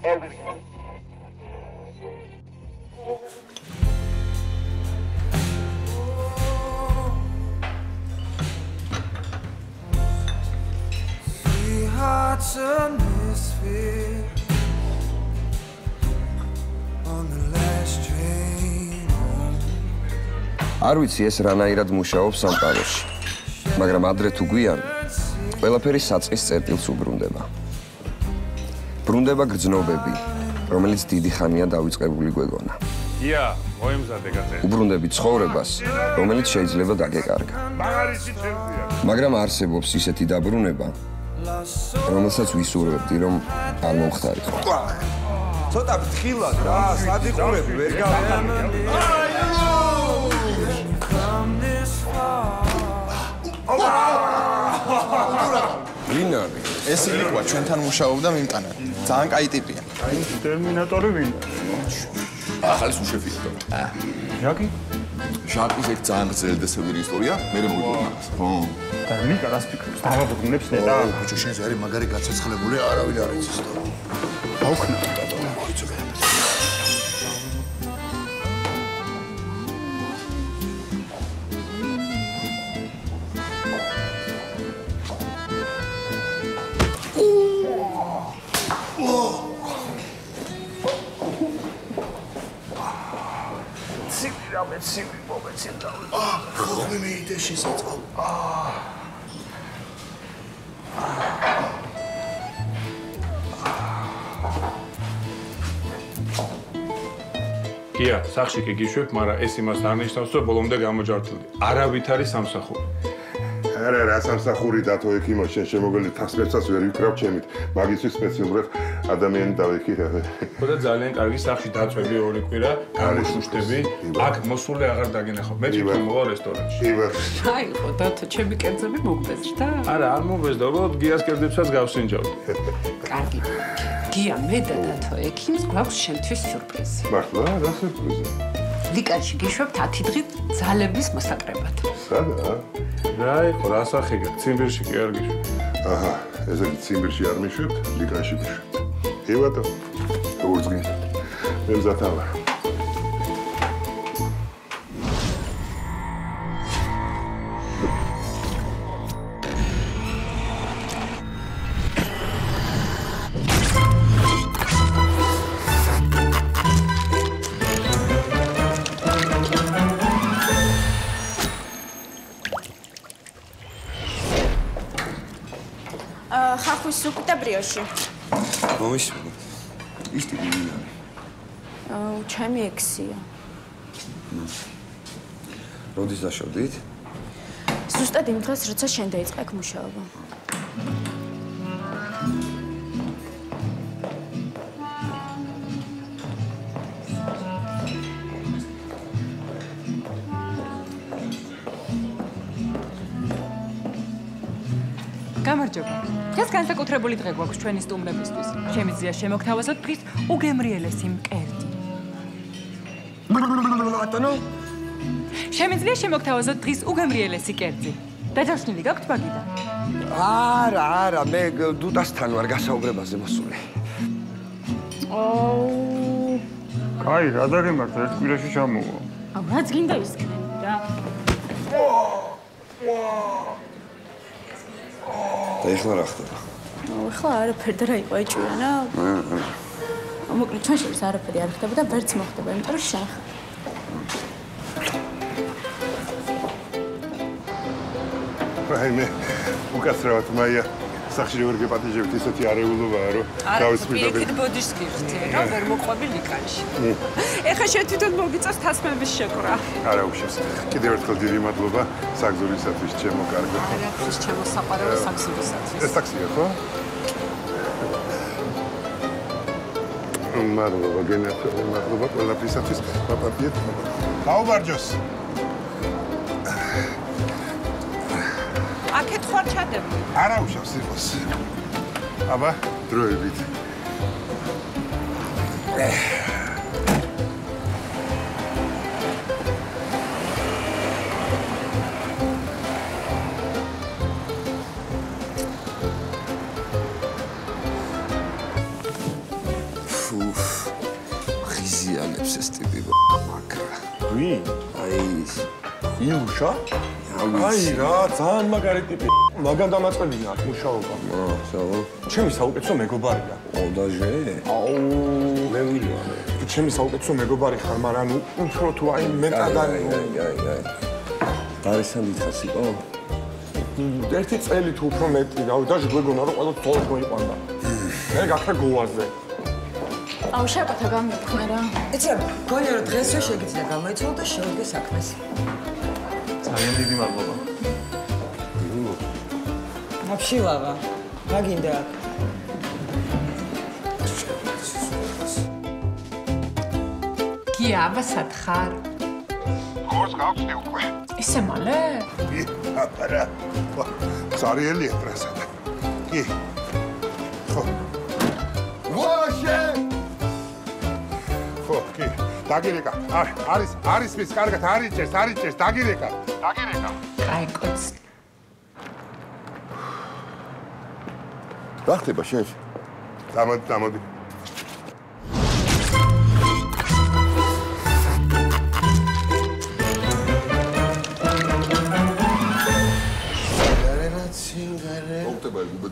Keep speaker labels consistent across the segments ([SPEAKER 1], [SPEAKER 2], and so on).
[SPEAKER 1] Hearts a misfit on the last train.
[SPEAKER 2] არ ვიცი ეს რანაირად მუშაობს სამყაროში, მაგრამ ადრე თუ გვიან ყველაფერი საწყის წერტილს უბრუნდება. ბრუნდება გრძნობები, რომელიც დიდი ხანია დავიწყებული გვეგონა.
[SPEAKER 3] ია, მოემზადე გაწევი.
[SPEAKER 2] უბრუნდები ცხოვრებას, რომელიც შეიძლება დაგეკარგა.
[SPEAKER 3] მაგარისი ჩემზეა.
[SPEAKER 2] მაგრამ არსებობს ისეთი დაბრუნება, რომელსაც ვისურვებდი, რომ არ მომხდარიყო.
[SPEAKER 4] ცოტა ფრთხილად რა, სადიყურები ვერ გავიგე.
[SPEAKER 2] ვინ არის?
[SPEAKER 5] ეს ილიკვა ჩვენთან მუშაობდა მიმტანად. ძალიან კაი ტიპია.
[SPEAKER 3] ტერმინატორი ვინ?
[SPEAKER 5] ახალი სუშეფია.
[SPEAKER 3] ჟაკი?
[SPEAKER 5] ჟაკის ეგ ძალიან გრძელი დესევერი ისტორია, მე მოვიყვნა. ხო.
[SPEAKER 3] და ნიკა რას ფიქრობს? დავაბრუნებს ნეტა.
[SPEAKER 6] ბიჭო, შენზე არის მაგარი გაცოცხლებული, არავინ არ იცის და.
[SPEAKER 3] აუქნა.
[SPEAKER 6] ხოხმი მეიდე შესაწყალ.
[SPEAKER 3] კია, სახში კი გიშვებ, მაგრამ ეს იმას არ ნიშნავს, რომ ბოლომდე გამოჯართული. არავით არის სამსახური.
[SPEAKER 7] არა, რა სამსახური დათო ექიმო, შენ შემოგელი თასმერცას ვერ ვიკრავ ჩემით. მაგისთვის სპეციალურად ადამიანი დავიქირა.
[SPEAKER 3] ხოდა ძალიან კარგი სახში დაწვევი ორი კვირა, გამოშუშტები, აქ მოსული აღარ დაგინახავ. მე თვითონ მოვა რესტორანში.
[SPEAKER 8] აი, დათო, ჩემი კერძები მოგბეზრდა?
[SPEAKER 3] არა, არ მომბეზრდა, უბრალოდ გიას კერძებსაც გავსინჯავდი.
[SPEAKER 8] კარგი. გია, მე და დათო ექიმს გვაქვს შენთვის სიურპრიზი.
[SPEAKER 7] მართლა, რა სიურპრიზი?
[SPEAKER 8] ლიკარში გიშვებთ 10 დღით ძალების მოსაკრებად.
[SPEAKER 7] სადა?
[SPEAKER 3] რა იყო, რა სახე გაქვს? ციმბირში კი არ გიშვებ.
[SPEAKER 7] აჰა, ესე იგი ციმბირში არ მიშვებთ, ლიკაში მიშვებთ. კი ბატონო. როგორც გინდათ. მე მზად ვარ.
[SPEAKER 9] ხახვის სუპი და ბრიოში.
[SPEAKER 4] მომისმენთ. ის ტიპი ვინ არის?
[SPEAKER 9] ჩემი ექსია.
[SPEAKER 2] როდის დაშავდით?
[SPEAKER 9] ზუსტად იმ დღეს, როცა შენ დაიწყე აქ მუშაობა.
[SPEAKER 10] გამარჯობა. დღეს განსაკუთრებული დღე გვაქვს ჩვენი სტუმრებისთვის. შემიძლია შემოგთავაზოთ დღის უგემრიელესი მკერდი.
[SPEAKER 2] ბატონო?
[SPEAKER 10] შემიძლია შემოგთავაზოთ დღის უგემრიელესი კერძი. დაჯავშნილი გაქვთ მაგიდან?
[SPEAKER 2] არა, მე დუდასთან ვარ გასაუბრებაზე მოსული.
[SPEAKER 3] კაი, რა დაგემართ, ერთ კვირაში ჩამოვა.
[SPEAKER 9] რაც გინდა ისქნე რა.
[SPEAKER 2] და ეხლა რა ხდება?
[SPEAKER 9] ეხლა არაფერი და რა იყო ეჭვიანა? მოკლედ ჩვენ შორის არაფერი არ ხდება და ვერც მოხდება, იმიტომ რომ შენ ხარ.
[SPEAKER 7] რაიმე, უკაცრავად მაია, სახში ვერ გეპატიჟებთ ისეთი არეულობაა, რომ გავისმით.
[SPEAKER 8] პირიქით ბოდიშს გიხდე, რა ვერ მოყვები ლიკანში. ეხლა შენ თვითონ მოგიწევს თასმების შეკვრა.
[SPEAKER 7] არა უშავს. კიდევ ერთხელ დიდი მადლობა საგზურისათვის, ჩემო კარგო.
[SPEAKER 8] არაფრის ჩემო საყვარელი საგზურისათვის.
[SPEAKER 7] ეს ტაქსია, ხო? მადლობა, გენერალ, მადლობა ყველაფრისათვის. პაპიეთ. გაუბარჯოს.
[SPEAKER 8] აქეთ ხარ ჩადები.
[SPEAKER 7] არა უშავს იყოს. აბა, დროებით.
[SPEAKER 4] იზიანებს ეს ტიპი მაგრა.
[SPEAKER 11] ვინ?
[SPEAKER 4] აი ის.
[SPEAKER 11] იუშა? აი რა, ძალიან მაგარი ტიპი. მაგან დამაწყებინა მუშაობა.
[SPEAKER 4] საო.
[SPEAKER 11] ჩემი საუკეთესო მეგობარია.
[SPEAKER 4] ოდაჟე?
[SPEAKER 11] აუ,
[SPEAKER 4] მე ვილიო.
[SPEAKER 11] ჩემი საუკეთესო მეგობარი ხარ, მაგრამ უფრო თუ აი მეტად
[SPEAKER 4] აი. გარესან დიდხანს იყო?
[SPEAKER 11] ერთი წელი თუ უფრო მეტი, რავი, და შეგვეგონა რომ ყველა თოლს მოიყვანდა. მე გაქრა გოაზე.
[SPEAKER 9] აუ შეკვეთა გამიქმე რა.
[SPEAKER 12] იცი რა, გონია რომ დღესვე შეგიძლია გამოიცვალო და შევდგე საქმეს.
[SPEAKER 11] ძალიან დიდი მადლობა.
[SPEAKER 12] აფშილავა. რა გინდა აქ?
[SPEAKER 8] გია, აბა სათხარ?
[SPEAKER 7] გორს გავხდი უკვე.
[SPEAKER 8] ისე მალე?
[SPEAKER 7] აბარა. სარიელია პრესადა. კი. ხო. ვაშე! ხო, კი. დაგირეკა. არის მის კარგად, არიჭერს, დაგირეკა.
[SPEAKER 8] კაი კოცი.
[SPEAKER 6] რა ხდება, შეფ?
[SPEAKER 7] დამოდი.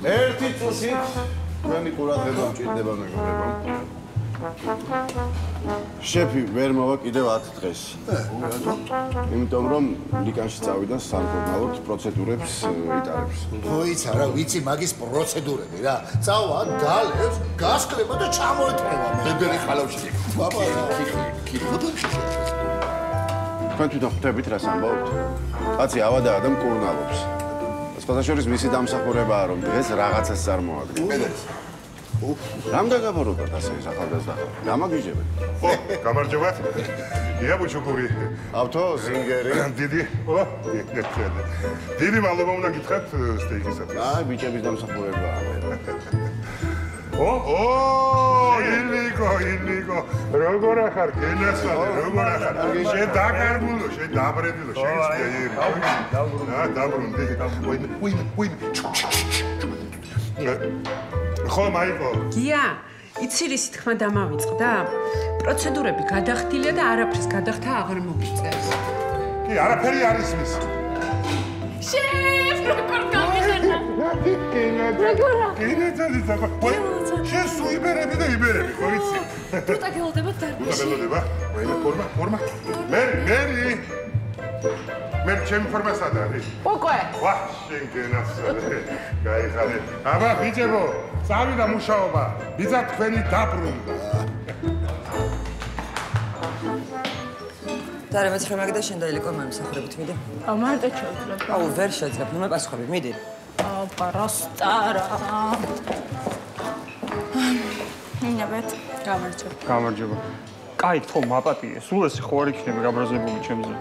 [SPEAKER 6] ერთი წუთი თქვენი ყურადღება მჭირდება მეგობრებო. შეფი ვერ მოვა კიდევ 10 დღეს. იმიტომ რომ ლიკანში წავიდა სამკურნალოდ პროცედურებს იტარებს. მოიცა რა, ვიცი მაგის პროცედურები რა. წავა, დალევს, გასკლება და ჩამოეთრევა მე. ბებერი ხალავში. ბაბა, თქვენ თვითონ ხვდებით რას ამბობთ? კაცი ავადაა და მკურნალობს. სხვადასხვა მისი დამსახურებაა რომ დღეს რაღაცას წარმოადგენს. რამ დაგაბორობდათ ასე ეს ახალგაზრდა? გამაგიჟებენ.
[SPEAKER 7] ო, გამარჯობათ. ია ბუჩუკური.
[SPEAKER 6] ავთო, ზინგერი.
[SPEAKER 7] დიდი მადლობა უნდა გითხრათ სტეიკისათვის.
[SPEAKER 6] აი, ბიჭების დამსახურებაა.
[SPEAKER 7] ო, ილიკო. როგორ ახარ, გენასალე, როგორ ახარ? შენ დაკარგულო, შენ დაბრენილო, შეიძლება იერი. დაბრუნდი. ვინ. ხო, მაიკო.
[SPEAKER 8] გია, იცი რისი თქმა დამავიწყდა? პროცედურები გადახდილია და არაფრის გადახდა აღარ მოგიწევს.
[SPEAKER 7] კი, არაფერი არ ისმის.
[SPEAKER 9] შეფ, როგორ გამიხარდა?
[SPEAKER 7] შენ სუიბერები და იბერები, ხო ვიცი?
[SPEAKER 9] ბუტა გელოდება დარბაზში.
[SPEAKER 7] ფორმა. მე ჩემი ფორმა სად არის?
[SPEAKER 9] უკვე.
[SPEAKER 7] ვა, შენ გენასალე. გაიხარე. აბა, ბიჭებო, წავიდა მუშაობა. ბიძა თქვენი დაბრუნდა.
[SPEAKER 12] დარე მეცხრე მაგდა შენ და ილიკო მომსახურებით მიდი.
[SPEAKER 9] აუ მარტო ჩავთვლებ.
[SPEAKER 12] აუ ვერ შეძლებ, მე პასუხები, მიდი.
[SPEAKER 9] აუ პარასტარა. მინებეთ.
[SPEAKER 11] გამარჯობა. კაი, თო მაპატიე, სულ ესე ხო არ იქნება გაბრაზებული ჩემზე.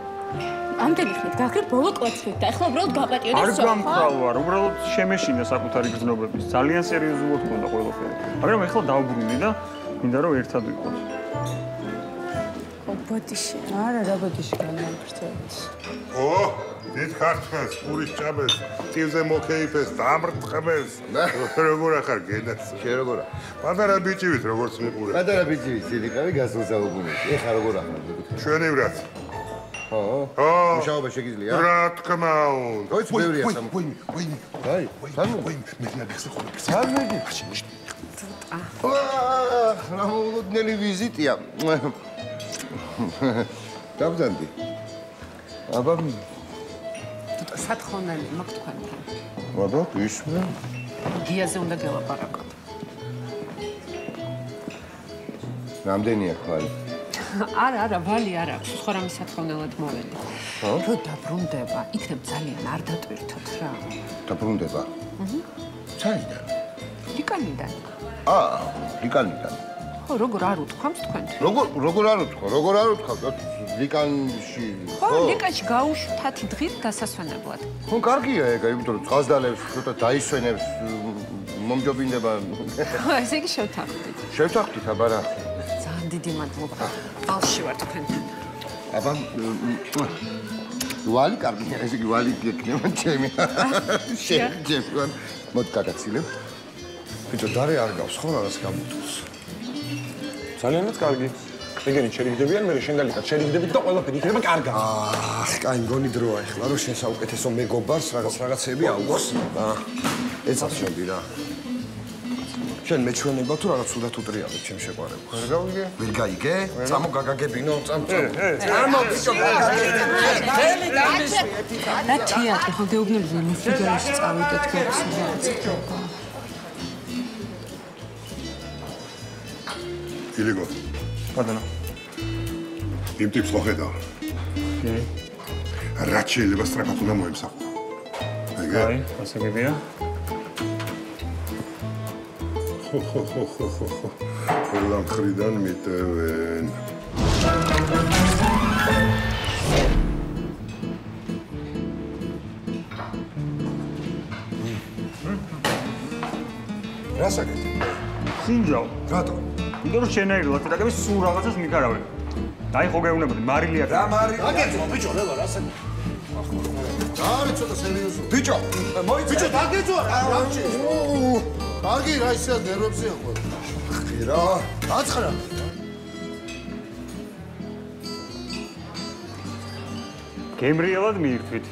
[SPEAKER 9] ამდენი ხნით გაქრე ბოლო კვეთრით და ახლა უბრალოდ გაპატიო და
[SPEAKER 11] არ გამხრავარ, უბრალოდ შემეშინა საკუთარი გრძნობების. ძალიან სერიოზულად მქონდა ყველაფერი. მაგრამ ახლა დავბრუნდი და მინდა რომ ერთად ვიყოთ.
[SPEAKER 9] ბოდიში. არა, რა ბოდიში განავრცელეთ.
[SPEAKER 7] ო, დიდ ქართველს, პურის ჭაბეს, ტივზე მოკეიფეს, დამრტყმეს. როგორ ახარ გენას?
[SPEAKER 6] შენ როგორ ახარ?
[SPEAKER 7] პატარა ბიჭივით როგორც მიყურე.
[SPEAKER 6] პატარა ბიჭივით, სიდიყავი გასულ საუკუნეში. ეხა როგორ ახარ?
[SPEAKER 7] ჩვენივრად.
[SPEAKER 6] ხო. მუშაობა შეგიძლია?
[SPEAKER 7] რა თქმა უნდა.
[SPEAKER 6] როიც ბევრია სამ. აი,
[SPEAKER 7] მე ნაგასე ხოლმე.
[SPEAKER 6] სამედი. რა მოულოდნელი ვიზიტია. დავდანდი. აბა
[SPEAKER 8] სათხოვნელი მაქვს თქვენთან.
[SPEAKER 6] აბა, ისმე.
[SPEAKER 8] გიაზე უნდა გელაპარაკოთ.
[SPEAKER 6] რამდენია ხვალ?
[SPEAKER 8] არა, ვალი არ აქვს. სხვა რამე სათხოვნელად მოვედი. რო დაბრუნდება, იქნებ ძალიან არ დატვირთოთ რა.
[SPEAKER 6] დაბრუნდება? საიდან?
[SPEAKER 8] ლიკანიდან.
[SPEAKER 6] ლიკანიდან.
[SPEAKER 8] ხო, როგორ არ უთქვამს თქვენთვის?
[SPEAKER 6] როგორ არ უთქვა? ლიკანში.
[SPEAKER 8] ხო, ლიკანში გაუშვ 10 დღით დასასვენებლად.
[SPEAKER 6] ხო, კარგია ეგა, იმიტომ რომ წყალდალევს, ცოტა დაისვენებს, მომჯობინდება.
[SPEAKER 8] ხო, ესე იგი შევთანხმდით.
[SPEAKER 6] შევთანხმდით, აბა რა.
[SPEAKER 8] ძალიან დიდი მადლობა. ბალში ვარ თქვენთან.
[SPEAKER 6] აბა ვალი კარგია, ესე იგი ვალი გეკნება ჩემი. შეჯებან მოდი გაგაცილებ. ბიჭო, დარე არ გავს ხო რაღაც გამოთვლს.
[SPEAKER 11] ძალიანაც კარგი.
[SPEAKER 13] ეგენი შერიგდებიან, მე შენდალიკად შერიგდებით და ყველაფერი იქნება კარგად.
[SPEAKER 2] კაი, მგონი დროა ეხლა, რომ შენ საუკეთესო მეგობარს რაღაცები აუხსნა. ეცას შენდი რა. შენ მეჩვენება თუ რაღაც უდათ უტრიალებ ჩემ შეყვარებას.
[SPEAKER 13] ვერ გავიგე?
[SPEAKER 2] ვერ გაიგე? წამო გაგაგებინო, წამო. წამო, ბიჭო, გაგაგებინო.
[SPEAKER 8] რა თეატრი ხო გეუბნები ლიფიგალში წავიდეთ გეცნობს.
[SPEAKER 7] ილიგო.
[SPEAKER 11] ბატონო.
[SPEAKER 7] იმ ტიპს ხო ხედავ?
[SPEAKER 11] კი.
[SPEAKER 7] რაც შეიძლება სწრაფად უნდა მოემსახო. ეგე?
[SPEAKER 11] აი, ასე გებია.
[SPEAKER 7] ხო. ყველა მხრიდან მიტევენ.
[SPEAKER 2] რა საკეთე?
[SPEAKER 11] სინჯაო.
[SPEAKER 2] რატო?
[SPEAKER 11] იმიტომ რომ შენაირი ლათერაკები სულ რაღაცას მიკარავენ. აი ხო გეუბნებოდი, მარილი აქ.
[SPEAKER 2] რა მარილი?
[SPEAKER 6] აგეწო, ბიჭო, რა ვარ, ასე. დაარე ცოტა სერიოზული.
[SPEAKER 2] ბიჭო, მოიწე.
[SPEAKER 6] ბიჭო, დაგეწო რა. კარგი, რა ისე ნერვებზე ხო?
[SPEAKER 2] ხირა.
[SPEAKER 6] აცხრა.
[SPEAKER 11] გემრიელად მიირთვით.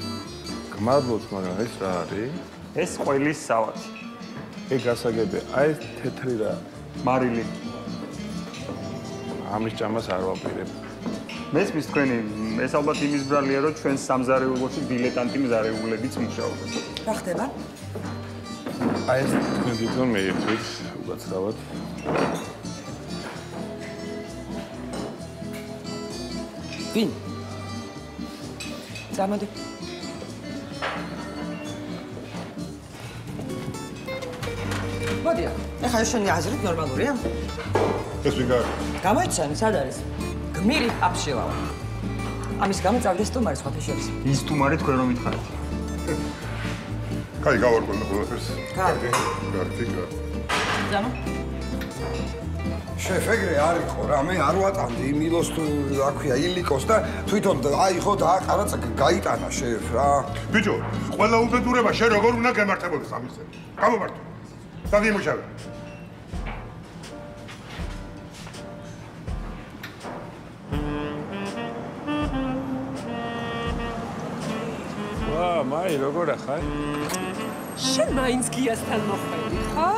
[SPEAKER 13] გმადლობთ, მაგრამ ეს რა არის?
[SPEAKER 11] ეს ყველის სავათი.
[SPEAKER 13] ეგ გასაგებია. აი ეს თეთრი რა.
[SPEAKER 11] მარილი.
[SPEAKER 13] ამის ჭამას არ ვაპირებ.
[SPEAKER 11] მესმის თქვენი, ეს ალბათ იმის ბრალია, რომ ჩვენ სამზარეულოში დილეტანტი მზარეულებიც მუშაობენ.
[SPEAKER 12] რა ხდება?
[SPEAKER 13] აი ეს თქვენ თვითონ მეირთვით, უკაცრავად.
[SPEAKER 12] ვინ? წამოდი. მოდი, ეხლა შენი აზრით ნორმალურია?
[SPEAKER 7] ეს ვიგარ.
[SPEAKER 12] გამოიცანი, სად არის? გმირი აფშილავა. ამის გამო წავიდეს სტუმარი სხვათა შორის.
[SPEAKER 11] ის სტუმარი თქვენ რომ მითხარით.
[SPEAKER 7] კაი, გავარკვევნა ყველაფერს.
[SPEAKER 12] კარგი.
[SPEAKER 7] კარგი.
[SPEAKER 12] ძანო.
[SPEAKER 2] შეფ ეგრე არ იყო რა, მე არ ვატანდი იმილოს თუ რა ქვია, ილიკოს და თვითონ აი ხო დააყარა გაიტანა შეფ რა.
[SPEAKER 7] ბიჭო, ყველა უბედურება შენ როგორ უნდა გემართებოდეს ამის წინ? გამომართო. დაგიმუშავე.
[SPEAKER 13] მაი, როგორ ახარ?
[SPEAKER 8] შენ მაინც გიასთან მოხვედი, ხო?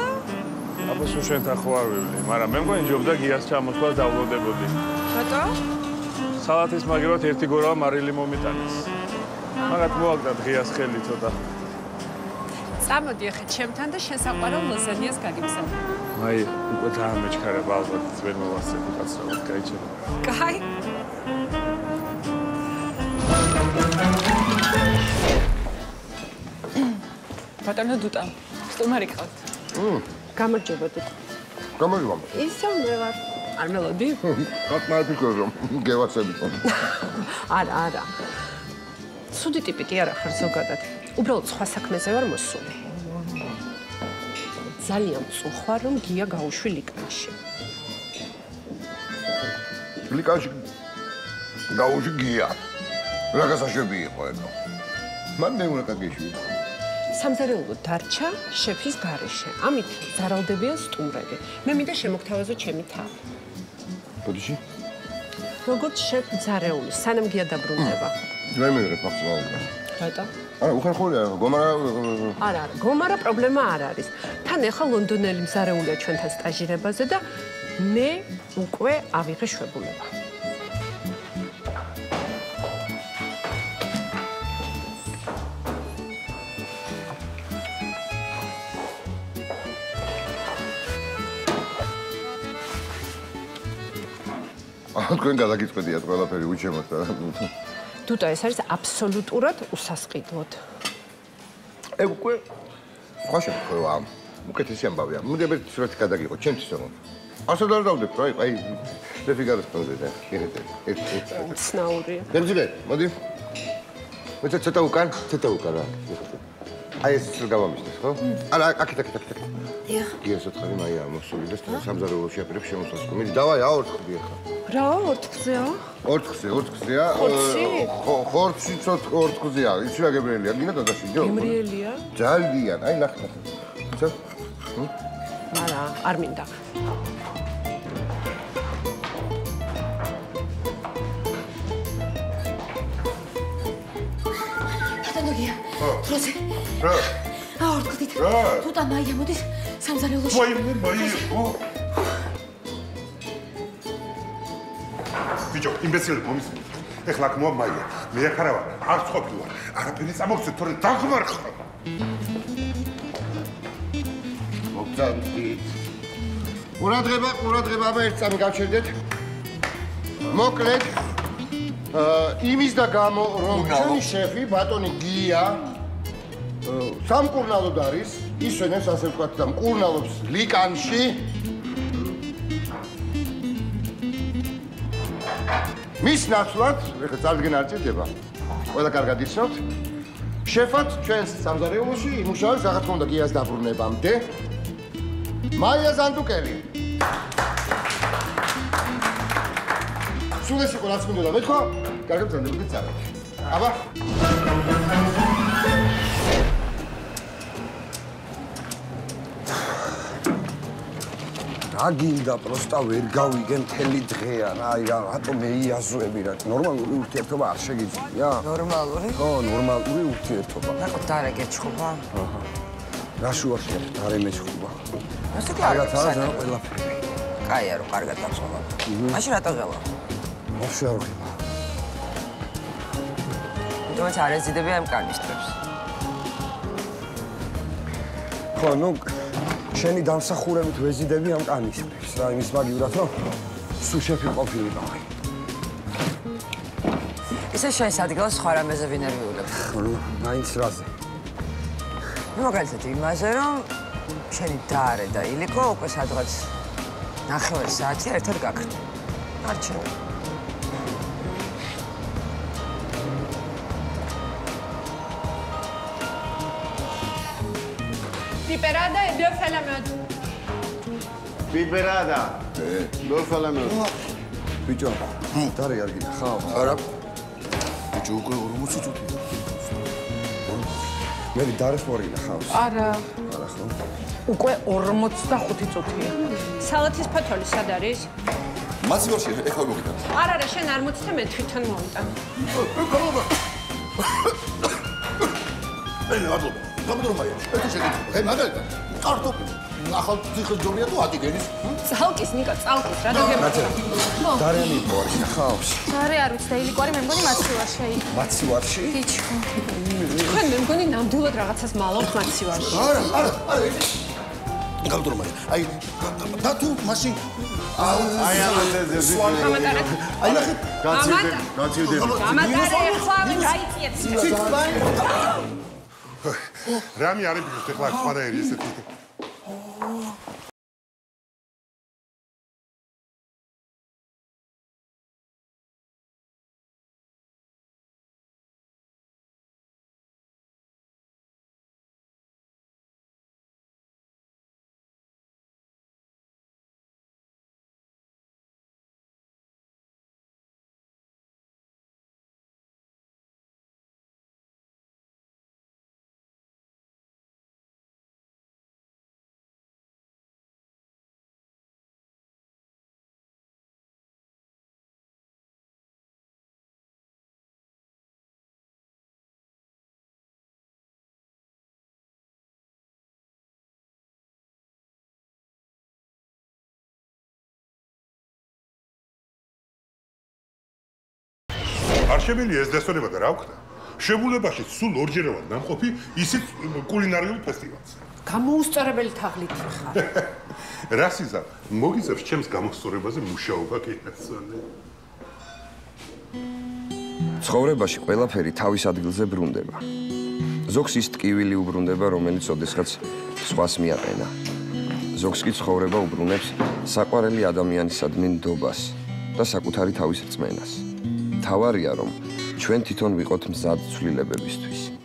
[SPEAKER 13] აბა სულ შენთან ხო არ ვივლი, მაგრამ მე მგონი ჯობდა გიას ჩამოსვლას დავვლოდებოდი.
[SPEAKER 8] რატო?
[SPEAKER 13] სალათის მაგერად ერთი გორავა მარილი მომიტანეს. მაგათ მოაგდათ ღიას ხელი ცოტა.
[SPEAKER 8] წამოდი ახლა ჩემთან და შენ საყვარელ ლაზანიას გაგიმზადე.
[SPEAKER 13] მაი, უკვე ძალიან მეჩქარება ალბათ ვერ მოვასწრებ უკაცრავად, გაიჩერე.
[SPEAKER 8] კაი. ბატონო დუტა, სტუმარი ყავთ. გამარჯობა დუტა.
[SPEAKER 6] გამარჯობა.
[SPEAKER 8] ისო მე ვარ. არ მელოდი?
[SPEAKER 6] აქ მარტო რომ გევასებით.
[SPEAKER 8] არა. ცუდი ტიპი კი არა ხარ ზოგადად. უბრალოდ სხვა საქმეზე ვარ მოსული. ძალიან წუხარ რომ გია გაუშვი ლიკანში.
[SPEAKER 6] ლიკანში გაუშვი გია. რა გასაშვები იყო ეგო? მან მე უნდა გაგიშვი.
[SPEAKER 8] სამზარეულო დარჩა შეფის გარეშე. ამით ზარალდებიან სტუმრები. მე მინდა შემოგთავაზო ჩემი თავი.
[SPEAKER 6] ბოდიში?
[SPEAKER 8] როგორც შეფ ზარეული, სანამ გია დაბრუნდება.
[SPEAKER 6] მე მივიღებ ახლა.
[SPEAKER 8] რატო?
[SPEAKER 6] არა, უხერხულია, გომარა
[SPEAKER 8] არა, გომარა პრობლემა არ არის. თან ეხლა ლონდონელი მზარეულია ჩვენთან სტაჟირებაზე და მე უკვე ავიღე შვებულება.
[SPEAKER 6] თქვენ გადაგიწყვეტიათ ყველაფერი უჩემოთ და
[SPEAKER 8] დუტა, ეს არის აბსოლუტურად უსასყიდლოდ.
[SPEAKER 6] ეგ უკვე სხვა შემთხვევა. უკეთესი ამბავია. მუდები სურათი გადაგიყო, ჩემთვის რომ. ასად არ დავდებ რა, აი, ლეფიგაროს პროზედა.
[SPEAKER 8] უცნაურია.
[SPEAKER 6] გემზილე, მოდი. მოიცა ცოტა უკან რა. აი ეს გავამისდეს, ხო? არა, აქეთ.
[SPEAKER 8] დიახ.
[SPEAKER 6] გიას ოთხარი მაია მოსული და სამზარეულოში აპირებ შემოსვლას. მიდი, დავაი, აორთქდი ახლა.
[SPEAKER 8] რა ორთქზეა?
[SPEAKER 6] ორთქზეა. ხორცი ცოტა ორთქზეა. იცი რა გებრიელია, გინდა დადაშიჯო?
[SPEAKER 8] გემრიელია?
[SPEAKER 6] ძალიან, აი ნახე. იცი?
[SPEAKER 8] არა, არ მინდა.
[SPEAKER 9] როზე.
[SPEAKER 7] რა?
[SPEAKER 9] აორთქლით. თუტა მაია მოდის სამზარეულოში.
[SPEAKER 7] მაია. ბიჭო, იმბეცილი მომისმენ. ეხლა აქ მოა მაია. მე აქ არა ვარ. არ ცხობი ვარ. არაფერი წამოგცეთ, თორე დაღმარ ხარ.
[SPEAKER 6] მოგწადით. ყურადღება, აბა ერთ წამი გავჩერდეთ. მოკლედ იმის და გამო რომ ჩვენი შეფი ბატონი გია სამკურნალოდ არის, ისვენებს ასე ვთქვათ და მკურნალობს ლიკანში. მის ნაცვლად, ეხლა წარდგენა არ ჭირდება. ყველა კარგად იცნობთ. შეფად ჩვენს სამზარეულოში იმუშავებს რა თქმა უნდა გიას დაბრუნებამდე. მაია ზანდუკელი. სულ ეს იყო რაც მინდოდა მეთქვა, კარგად ბრძანდებოდით წარად. აბა.
[SPEAKER 2] რა გინდა პროსტა ვერ გავიგე მთელი დღეა რა, აი რა, რატომ მეიაზრები რა, ნორმალური ურთიერთობა არ შეგიძლია?
[SPEAKER 12] ნორმალური?
[SPEAKER 2] ხო, ნორმალური ურთიერთობა.
[SPEAKER 12] ნაკო დარე გეჩხუბა?
[SPEAKER 2] აჰა. რა შუაშია, დარე მეჩხუბა.
[SPEAKER 12] ასე კი არ
[SPEAKER 2] გაცა ყველაფერი.
[SPEAKER 12] კაია რომ კარგად გახსოვდა. მაშინ რატო ღელა?
[SPEAKER 2] ვაფშე არ ღება.
[SPEAKER 12] თუმცა არ ეზიდებია ამ კანისტრებს.
[SPEAKER 2] ხო, ნუ შენი დამსახურებით ვეზიდები ამ კანისტრებს რა, იმის მაგივრად რომ სულ შეფი ყოფილიყო.
[SPEAKER 12] ისე შენს ადგილას სხვა რამეზე ვინერვიულებ.
[SPEAKER 2] ნუ, მაინც რაზე.
[SPEAKER 12] მაგალითად იმაზე რომ შენი დარე და ილიკო უკვე სადღაც 9 საათი ერთად გაქრთნენ. არჩევ.
[SPEAKER 8] Piperada e due felamed.
[SPEAKER 6] Piperada. Due felamed.
[SPEAKER 2] ბიჭო, დარე არ გინახავ?
[SPEAKER 5] არა. ბიჭო, უკვე 40 წუთია.
[SPEAKER 2] მე დარეს მორ გინახავს?
[SPEAKER 8] არა.
[SPEAKER 2] არა ხო?
[SPEAKER 8] უკვე 45 წუთია. სალათის ფათოლი სად არის?
[SPEAKER 5] მაცივარში ეხლა მოგიტან.
[SPEAKER 8] არა, შენ არ მოწთე მე თვითონ მოვიტან.
[SPEAKER 6] აი, აბლობა. გამოდრომაია. ეს შეგიძლია. აი, მაგალითად, კარტოფილი. ახალ ციხის ჯობია თუ ატიგენის?
[SPEAKER 8] წალკის, ნიკო, წალკის, რა დაგებია?
[SPEAKER 2] დარიანი იყო არის ნახავს?
[SPEAKER 9] დარე არ ვიცი და ილიკვარი მე მგონი მაცივარში.
[SPEAKER 2] მაცივარში?
[SPEAKER 9] ბიჭო.
[SPEAKER 8] თქვენ მე მგონი ნამდვილად რაღაცას მალავთ მაცივარში.
[SPEAKER 6] არა. გამოდრომაია. აი, და თუ მაშინ აი ამაზე ზუსტად. აი ნახე, გაცივდები.
[SPEAKER 8] გამატარე ახლა გაიწიეთ.
[SPEAKER 7] რამე არის ბიჭო, ეხლა სხვადასხვა ესეთი. არ შემიძლია ეს დასვენება და რა ვქნა? შეგულებაში სულ ორჯერავად ნამყოფი ისიც კულინარიულ ფესტივალს.
[SPEAKER 8] გამოუსწორებელი თაღლითი ხარ.
[SPEAKER 7] რასიზა, მოგიწევს ჩემს გამოსწორებაზე მუშაობა კეთილსონე.
[SPEAKER 2] ცხოვრებაში ყველაფერი თავის ადგილზე ბრუნდება. ზოგს ის ტკივილი უბრუნდება, რომელიც ოდესღაც სხვას მიაყენა. ზოგს კი ცხოვრება უბრუნებს საყვარელი ადამიანისადმი ნდობას და საკუთარი თავის რწმენას. თავარია რომ ჩვენ თვითონ ვიყოთ მზად ცვლილებებისთვის.